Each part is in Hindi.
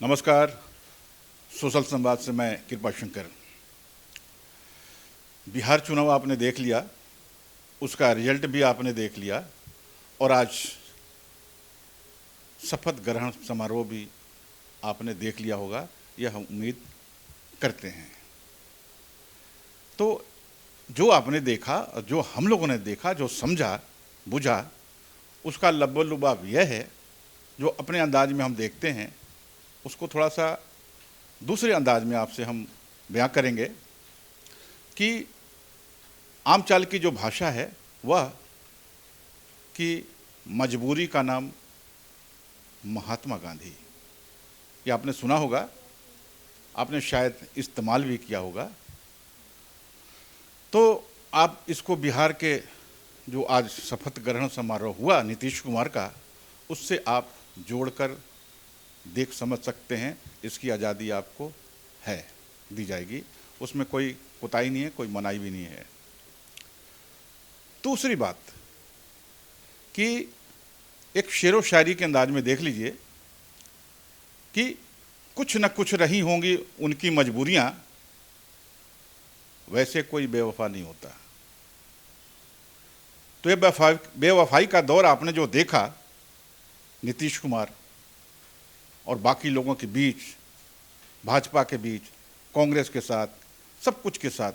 नमस्कार। सोशल संवाद से मैं कृपा शंकर। बिहार चुनाव आपने देख लिया, उसका रिजल्ट भी आपने देख लिया और आज शपथ ग्रहण समारोह भी आपने देख लिया होगा, यह हम उम्मीद करते हैं। तो जो आपने देखा, जो हम लोगों ने देखा, जो समझा बुझा, उसका लब्बो-लुबाब यह है, जो अपने अंदाज में हम देखते हैं उसको थोड़ा सा दूसरे अंदाज में आपसे हम बयां करेंगे कि आम चाल की जो भाषा है वह कि मजबूरी का नाम महात्मा गांधी। ये आपने सुना होगा, आपने शायद इस्तेमाल भी किया होगा। तो आप इसको बिहार के जो आज शपथ ग्रहण समारोह हुआ नीतीश कुमार का, उससे आप जोड़कर देख समझ सकते हैं। इसकी आज़ादी आपको है, दी जाएगी, उसमें कोई कोताही नहीं है, कोई मनाही भी नहीं है। दूसरी बात कि एक शेरो शायरी के अंदाज में देख लीजिए कि कुछ न कुछ रही होंगी उनकी मजबूरियां, वैसे कोई बेवफा नहीं होता। तो ये बेवफाई का दौर आपने जो देखा नीतीश कुमार और बाकी लोगों के बीच, भाजपा के बीच, कांग्रेस के साथ, सब कुछ के साथ,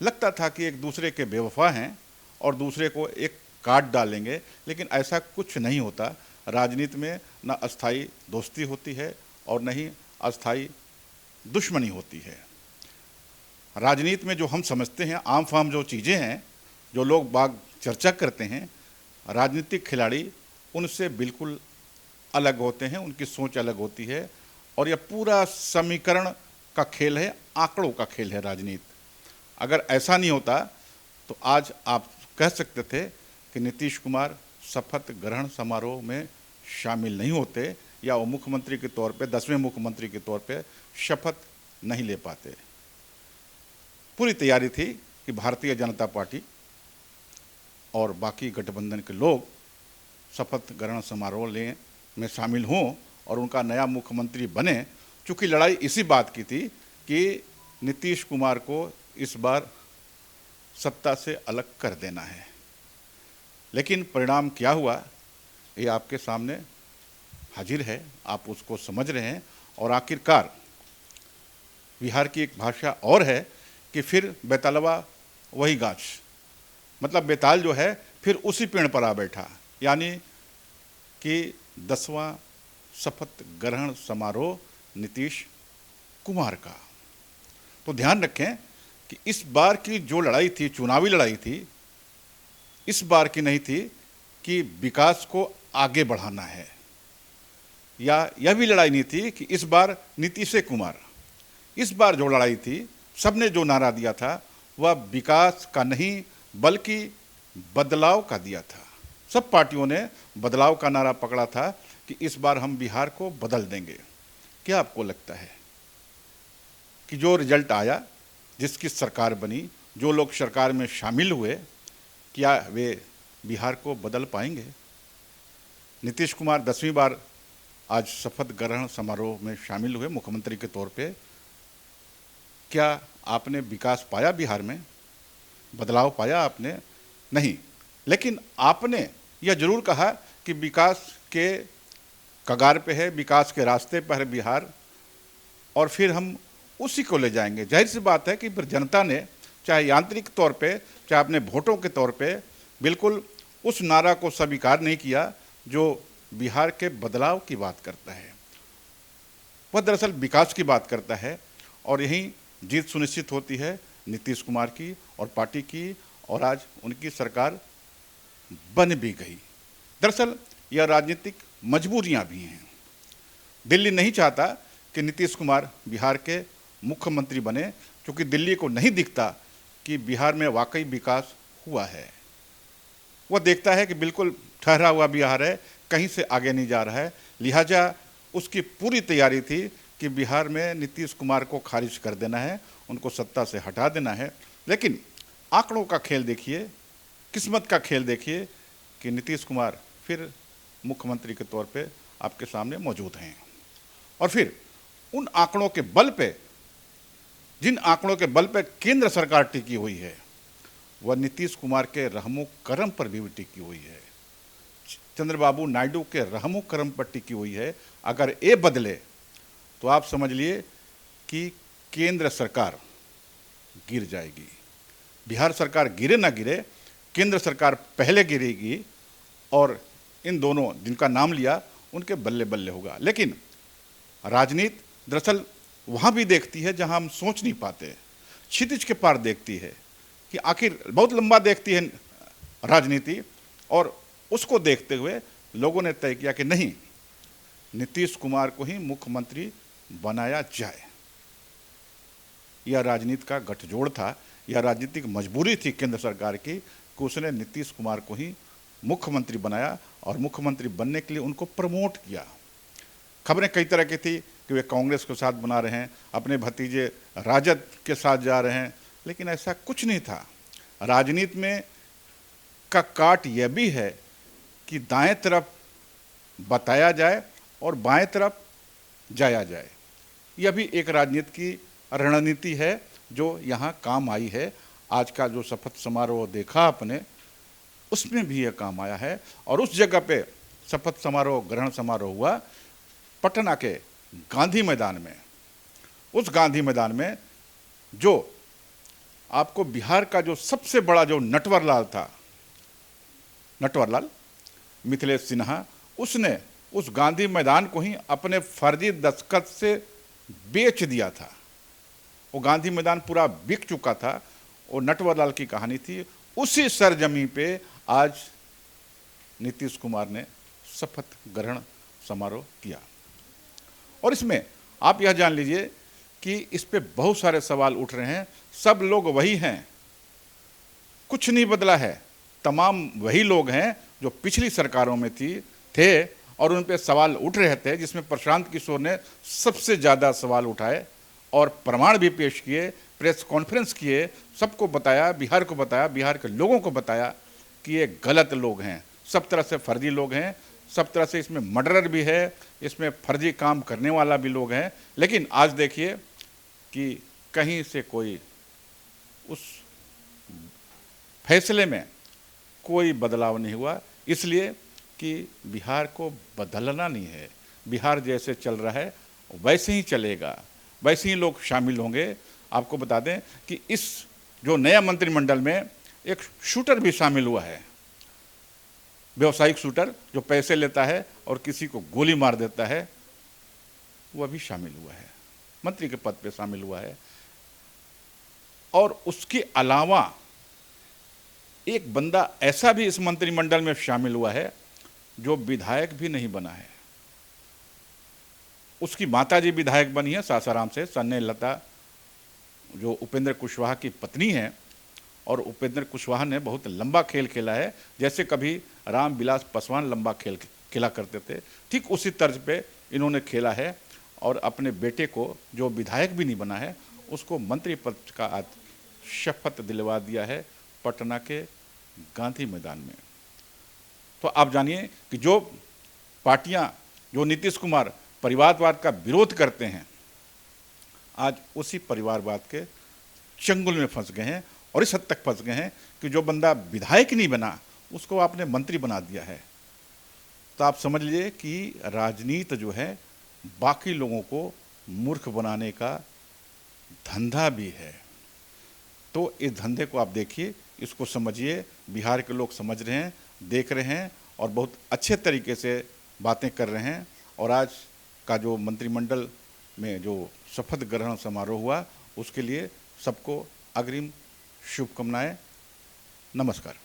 लगता था कि एक दूसरे के बेवफा हैं और दूसरे को एक काट डालेंगे, लेकिन ऐसा कुछ नहीं होता। राजनीति में न अस्थाई दोस्ती होती है और न ही अस्थाई दुश्मनी होती है। राजनीति में जो हम समझते हैं आम फाम जो चीज़ें हैं, जो लोग बाग चर्चा करते हैं, राजनीतिक खिलाड़ी उनसे बिल्कुल अलग होते हैं, उनकी सोच अलग होती है और यह पूरा समीकरण का खेल है, आंकड़ों का खेल है राजनीति। अगर ऐसा नहीं होता तो आज आप कह सकते थे कि नीतीश कुमार शपथ ग्रहण समारोह में शामिल नहीं होते या वो मुख्यमंत्री के तौर पे 10वें मुख्यमंत्री के तौर पे शपथ नहीं ले पाते। पूरी तैयारी थी कि भारतीय जनता पार्टी और बाकी गठबंधन के लोग शपथ ग्रहण समारोह में शामिल हों और उनका नया मुख्यमंत्री बने। चूँकि लड़ाई इसी बात की थी कि नीतीश कुमार को इस बार सत्ता से अलग कर देना है, लेकिन परिणाम क्या हुआ ये आपके सामने हाजिर है, आप उसको समझ रहे हैं। और आखिरकार बिहार की एक भाषा और है कि फिर बेतालवा वही गाछ, मतलब बेताल जो है फिर उसी पेड़ पर आ बैठा, यानी कि 10वां शपथ ग्रहण समारोह नीतीश कुमार का। तो ध्यान रखें कि इस बार की जो लड़ाई थी, चुनावी लड़ाई थी, इस बार की नहीं थी कि विकास को आगे बढ़ाना है, या यह भी लड़ाई नहीं थी कि इस बार नीतीश कुमार। इस बार जो लड़ाई थी, सबने जो नारा दिया था वह विकास का नहीं बल्कि बदलाव का दिया था। सब पार्टियों ने बदलाव का नारा पकड़ा था कि इस बार हम बिहार को बदल देंगे। क्या आपको लगता है कि जो रिजल्ट आया, जिसकी सरकार बनी, जो लोग सरकार में शामिल हुए, क्या वे बिहार को बदल पाएंगे? नीतीश कुमार 10वीं बार आज शपथ ग्रहण समारोह में शामिल हुए मुख्यमंत्री के तौर पे। क्या आपने विकास पाया बिहार में? बदलाव पाया आपने? नहीं। लेकिन आपने यह जरूर कहा कि विकास के कगार पे है, विकास के रास्ते पर है बिहार, और फिर हम उसी को ले जाएंगे। जाहिर सी बात है कि फिर जनता ने चाहे यांत्रिक तौर पे, चाहे अपने वोटों के तौर पे, बिल्कुल उस नारा को स्वीकार नहीं किया जो बिहार के बदलाव की बात करता है। वह दरअसल विकास की बात करता है और यही जीत सुनिश्चित होती है नीतीश कुमार की और पार्टी की, और आज उनकी सरकार बन भी गई। दरअसल यह राजनीतिक मजबूरियां भी हैं। दिल्ली नहीं चाहता कि नीतीश कुमार बिहार के मुख्यमंत्री बने, क्योंकि दिल्ली को नहीं दिखता कि बिहार में वाकई विकास हुआ है। वह देखता है कि बिल्कुल ठहरा हुआ बिहार है, कहीं से आगे नहीं जा रहा है। लिहाजा उसकी पूरी तैयारी थी कि बिहार में नीतीश कुमार को खारिज कर देना है, उनको सत्ता से हटा देना है। लेकिन आंकड़ों का खेल देखिए, किस्मत का खेल देखिए कि नीतीश कुमार फिर मुख्यमंत्री के तौर पे आपके सामने मौजूद हैं। और फिर उन आंकड़ों के बल पे, जिन आंकड़ों के बल पे केंद्र सरकार टिकी हुई है, वह नीतीश कुमार के रहमो करम पर भी टिकी हुई है, चंद्रबाबू नायडू के रहमो करम पर टिकी हुई है। अगर ये बदले तो आप समझ लिए कि केंद्र सरकार गिर जाएगी। बिहार सरकार गिरे ना गिरे, केंद्र सरकार पहले गिरेगी और इन दोनों जिनका नाम लिया उनके बल्ले बल्ले होगा। लेकिन राजनीति दरअसल वहाँ भी देखती है जहाँ हम सोच नहीं पाते, क्षितिज के पार देखती है कि आखिर बहुत लंबा देखती है राजनीति, और उसको देखते हुए लोगों ने तय किया कि नहीं, नीतीश कुमार को ही मुख्यमंत्री बनाया जाए। यह राजनीति का गठजोड़ था, यह राजनीतिक मजबूरी थी केंद्र सरकार की कि उसने नीतीश कुमार को ही मुख्यमंत्री बनाया और मुख्यमंत्री बनने के लिए उनको प्रमोट किया। खबरें कई तरह की थी कि वे कांग्रेस के साथ बना रहे हैं, अपने भतीजे राजद के साथ जा रहे हैं, लेकिन ऐसा कुछ नहीं था। राजनीति में का काट यह भी है कि दाएं तरफ बताया जाए और बाएं तरफ जाया जाए। यह भी एक राजनीति की रणनीति है जो यहाँ काम आई है। आज का जो शपथ समारोह देखा आपने, उसमें भी यह काम आया है। और उस जगह पे शपथ समारोह, ग्रहण समारोह हुआ पटना के गांधी मैदान में। उस गांधी मैदान में जो आपको बिहार का जो सबसे बड़ा जो नटवरलाल था, नटवरलाल मिथिलेश सिन्हा, उसने उस गांधी मैदान को ही अपने फर्जी दस्तखत से बेच दिया था। वो गांधी मैदान पूरा बिक चुका था। वो नटवरलाल की कहानी थी। उसी सरजमी पे आज नीतीश कुमार ने शपथ ग्रहण समारोह किया। और इसमें आप यह जान लीजिए कि इस पे बहुत सारे सवाल उठ रहे हैं। सब लोग वही हैं, कुछ नहीं बदला है, तमाम वही लोग हैं जो पिछली सरकारों में थे और उन पे सवाल उठ रहे थे, जिसमें प्रशांत किशोर ने सबसे ज़्यादा सवाल उठाए और प्रमाण भी पेश किए, प्रेस कॉन्फ्रेंस किए, सबको बताया, बिहार को बताया, बिहार के लोगों को बताया कि ये गलत लोग हैं, सब तरह से फर्जी लोग हैं, सब तरह से इसमें मर्डरर भी है, इसमें फर्जी काम करने वाला भी लोग हैं। लेकिन आज देखिए कि कहीं से कोई उस फैसले में कोई बदलाव नहीं हुआ, इसलिए कि बिहार को बदलना नहीं है। बिहार जैसे चल रहा है वैसे ही चलेगा, वैसे ही लोग शामिल होंगे। आपको बता दें कि इस जो नया मंत्रिमंडल में एक शूटर भी शामिल हुआ है, व्यवसायिक शूटर जो पैसे लेता है और किसी को गोली मार देता है, वह भी शामिल हुआ है, मंत्री के पद पे शामिल हुआ है। और उसके अलावा एक बंदा ऐसा भी इस मंत्रिमंडल में शामिल हुआ है जो विधायक भी नहीं बना है। उसकी माताजी विधायक बनी है सासाराम से, सन्ने लता, जो उपेंद्र कुशवाहा की पत्नी है। और उपेंद्र कुशवाहा ने बहुत लंबा खेल खेला है, जैसे कभी रामविलास पासवान लंबा खेल खेला करते थे, ठीक उसी तर्ज पे इन्होंने खेला है। और अपने बेटे को, जो विधायक भी नहीं बना है, उसको मंत्री पद का आज शपथ दिलवा दिया है पटना के गांधी मैदान में। तो आप जानिए कि जो पार्टियां, जो नीतीश कुमार परिवारवाद का विरोध करते हैं, आज उसी परिवारवाद के चंगुल में फंस गए हैं। और इस हद तक फंस गए हैं कि जो बंदा विधायक नहीं बना उसको आपने मंत्री बना दिया है। तो आप समझ लीजिए कि राजनीति जो है बाकी लोगों को मूर्ख बनाने का धंधा भी है। तो इस धंधे को आप देखिए, इसको समझिए। बिहार के लोग समझ रहे हैं, देख रहे हैं और बहुत अच्छे तरीके से बातें कर रहे हैं। और आज का जो मंत्रिमंडल में जो शपथ ग्रहण समारोह हुआ, उसके लिए सबको अग्रिम शुभकामनाएं। नमस्कार।